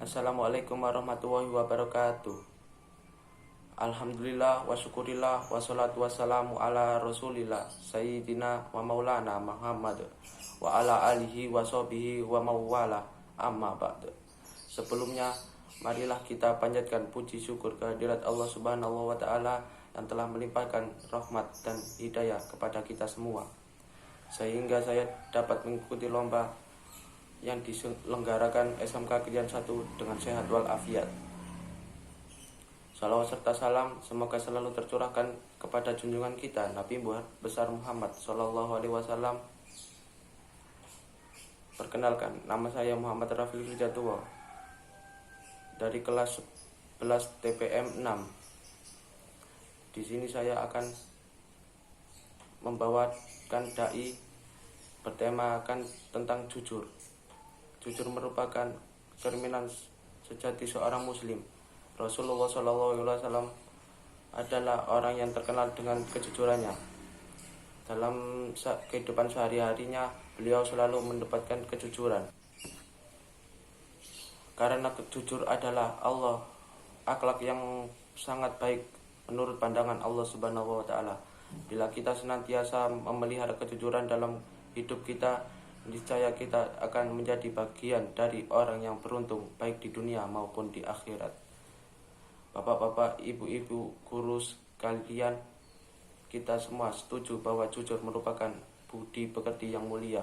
Assalamualaikum warahmatullahi wabarakatuh. Alhamdulillah wa syukurillah wa salatu wassalamu ala rasulillah Sayyidina wa maulana Muhammad wa ala alihi wa sahbihi wa mawala amma ba'd. Sebelumnya marilah kita panjatkan puji syukur kehadirat Allah subhanahu wa ta'ala yang telah melimpahkan rahmat dan hidayah kepada kita semua, sehingga saya dapat mengikuti lomba yang diselenggarakan SMK Krian 1 dengan sehat walafiat. Salawat serta salam semoga selalu tercurahkan kepada junjungan kita Nabi besar Muhammad Sallallahu Alaihi Wasallam. Perkenalkan, nama saya Muhammad Rafil Hijatullah dari kelas 11 TPM 6. Di sini saya akan membawakan dai bertemakan tentang jujur. Jujur merupakan cerminan sejati seorang muslim. Rasulullah SAW adalah orang yang terkenal dengan kejujurannya. Dalam kehidupan sehari-harinya, beliau selalu mendapatkan kejujuran. Karena jujur adalah akhlak yang sangat baik menurut pandangan Allah Subhanahu wa taala. Bila kita senantiasa memelihara kejujuran dalam hidup kita, niscaya kita akan menjadi bagian dari orang yang beruntung baik di dunia maupun di akhirat. Bapak-bapak, ibu-ibu, guru sekalian, kita semua setuju bahwa jujur merupakan budi pekerti yang mulia.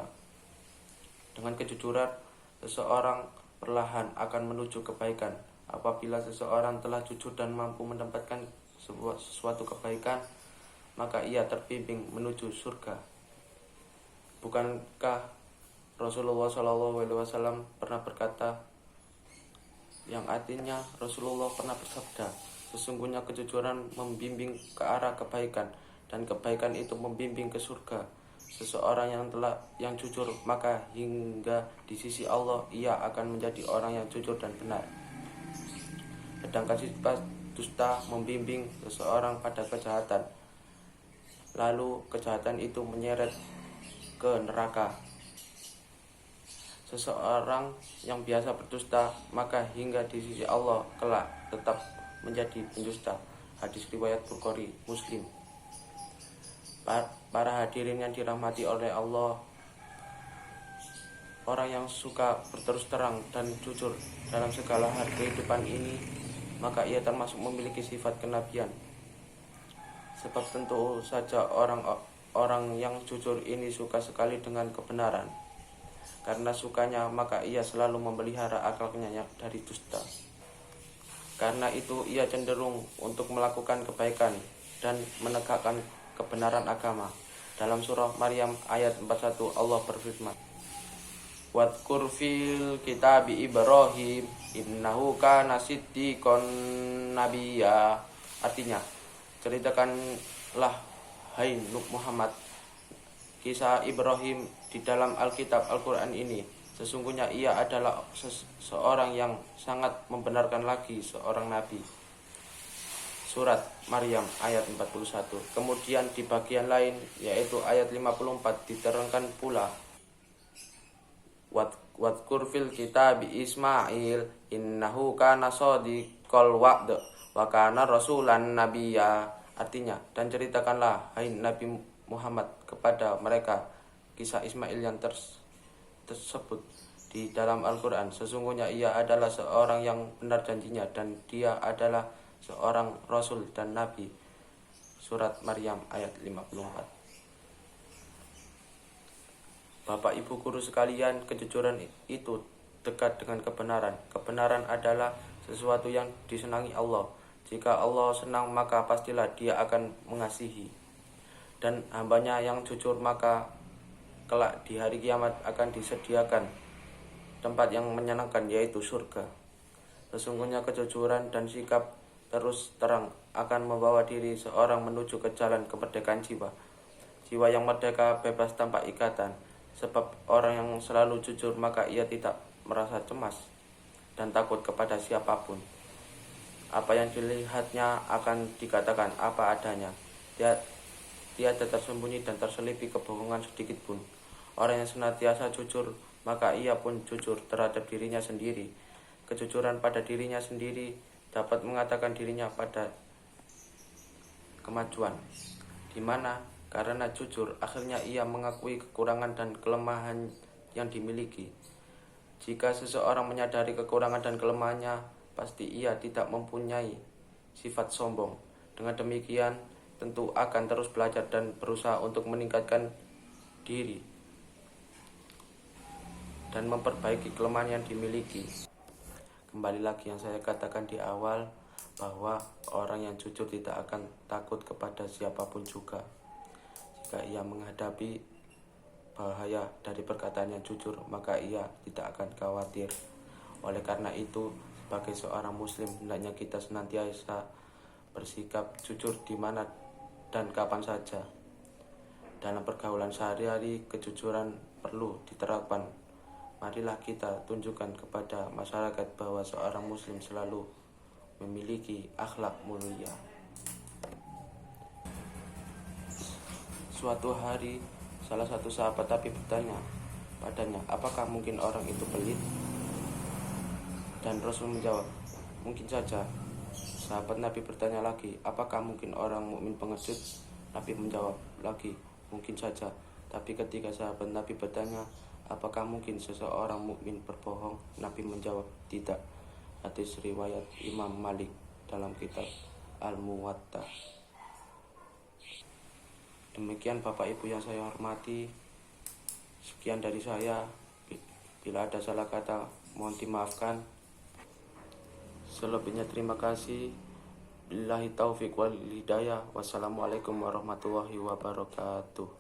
Dengan kejujuran, seseorang perlahan akan menuju kebaikan. Apabila seseorang telah jujur dan mampu mendapatkan sesuatu kebaikan, maka ia terbimbing menuju surga. Bukankah Rasulullah SAW pernah berkata, yang artinya Rasulullah pernah bersabda, sesungguhnya kejujuran membimbing ke arah kebaikan, dan kebaikan itu membimbing ke surga. Seseorang yang jujur, maka hingga di sisi Allah ia akan menjadi orang yang jujur dan benar. Sedangkan sifat dusta membimbing seseorang pada kejahatan, lalu kejahatan itu menyeret ke neraka. Seseorang yang biasa berdusta, maka hingga di sisi Allah kelak tetap menjadi pendusta. Hadis riwayat Bukhari Muslim. Para hadirin yang dirahmati oleh Allah, orang yang suka berterus terang dan jujur dalam segala hal kehidupan ini, maka ia termasuk memiliki sifat kenabian. Sebab tentu saja orang yang jujur ini suka sekali dengan kebenaran. Karena sukanya, maka ia selalu memelihara akhlaknya dari dusta. Karena itu ia cenderung untuk melakukan kebaikan dan menegakkan kebenaran agama. Dalam surah Maryam ayat 41 Allah berfirman, Wadkur fil kitabi Ibrahim innahu kana siddiqon nabiyya. Artinya, ceritakanlah hai Muhammad kisah Ibrahim di dalam Alkitab Al-Quran ini. Sesungguhnya ia adalah seorang yang sangat membenarkan lagi seorang nabi. Surat Maryam ayat 41. Kemudian di bagian lain, yaitu ayat 54, diterangkan pula, Wadkur fil kitabi Ismail innahu kana shadiqal wa'd wa kana rasulan nabiyya. Artinya, dan ceritakanlah hai Nabi Muhammad kepada mereka kisah Ismail yang tersebut di dalam Al-Quran. Sesungguhnya ia adalah seorang yang benar janjinya dan dia adalah seorang Rasul dan Nabi. Surat Maryam ayat 54. Bapak ibu guru sekalian, kejujuran itu dekat dengan kebenaran. Kebenaran adalah sesuatu yang disenangi Allah. Jika Allah senang, maka pastilah dia akan mengasihi. Dan hambanya yang jujur, maka kelak di hari kiamat akan disediakan tempat yang menyenangkan, yaitu surga. Sesungguhnya kejujuran dan sikap terus terang akan membawa diri seorang menuju ke jalan kemerdekaan jiwa. Jiwa yang merdeka bebas tanpa ikatan. Sebab orang yang selalu jujur, maka ia tidak merasa cemas dan takut kepada siapapun. Apa yang dilihatnya akan dikatakan apa adanya. Tiada tersembunyi dan terselipi kebohongan sedikit pun. Orang yang senantiasa jujur, maka ia pun jujur terhadap dirinya sendiri. kejujuran pada dirinya sendiri dapat mengatakan dirinya pada kemajuan, di mana karena jujur akhirnya ia mengakui kekurangan dan kelemahan yang dimiliki. Jika seseorang menyadari kekurangan dan kelemahannya, pasti ia tidak mempunyai sifat sombong. Dengan demikian, tentu akan terus belajar dan berusaha untuk meningkatkan diri dan memperbaiki kelemahan yang dimiliki. Kembali lagi yang saya katakan di awal, bahwa orang yang jujur tidak akan takut kepada siapapun juga. Jika ia menghadapi bahaya dari perkataan yang jujur, maka ia tidak akan khawatir. Oleh karena itu, sebagai seorang muslim, hendaknya kita senantiasa bersikap jujur di mana dan kapan saja. Dalam pergaulan sehari-hari, kejujuran perlu diterapkan. Marilah kita tunjukkan kepada masyarakat bahwa seorang muslim selalu memiliki akhlak mulia. Suatu hari, salah satu sahabat Nabi bertanya padanya, apakah mungkin orang itu pelit? Dan Rasul menjawab, mungkin saja. Sahabat Nabi bertanya lagi, apakah mungkin orang mukmin pengecut? Nabi menjawab lagi, mungkin saja. Tapi ketika sahabat Nabi bertanya, apakah mungkin seseorang mukmin berbohong? Nabi menjawab, tidak. Hadis riwayat Imam Malik dalam kitab Al-Muwatta. Demikian Bapak Ibu yang saya hormati, sekian dari saya. Bila ada salah kata, mohon dimaafkan. Selebihnya terima kasih. Billahi taufiq wal hidayah. Wassalamualaikum warahmatullahi wabarakatuh.